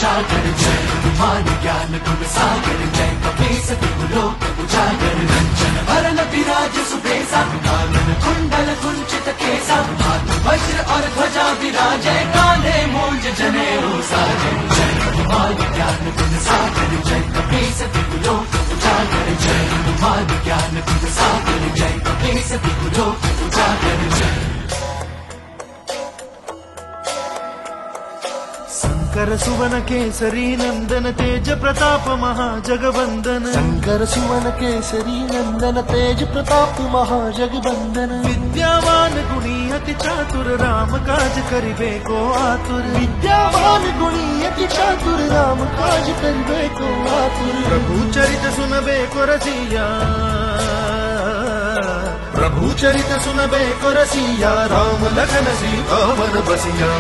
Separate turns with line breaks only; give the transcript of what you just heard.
जागर जय हनुमान ज्ञान गुण सागर जय कपीस लोक उजागर रंजन भरन विराज सुबेसा कानन कुंडल कुंचित केसा हाथ वज्र और ध्वजा विराजय कांधे मूंज जनेऊ साजय जय हनुमान ज्ञान गुण सागर जय कपीस लोक उजागर जय हनुमान ज्ञान गुण सागर जय कपीस लोक उजागर जय
शंकर सुवन केसरी नंदन तेज प्रताप महाजगवंदन
शंकर सुवन केसरी नंदन तेज प्रताप महाजगवंदन
विद्यावान गुणी अति चातुर राम काज करिबे को आतुर
विद्यावान गुणी अति चातुर राम काज करिबे को आतुर
प्रभु चरित सुनबे को रसिया प्रभु चरित सुनबे को रसिया राम लखन सीता वन बसिया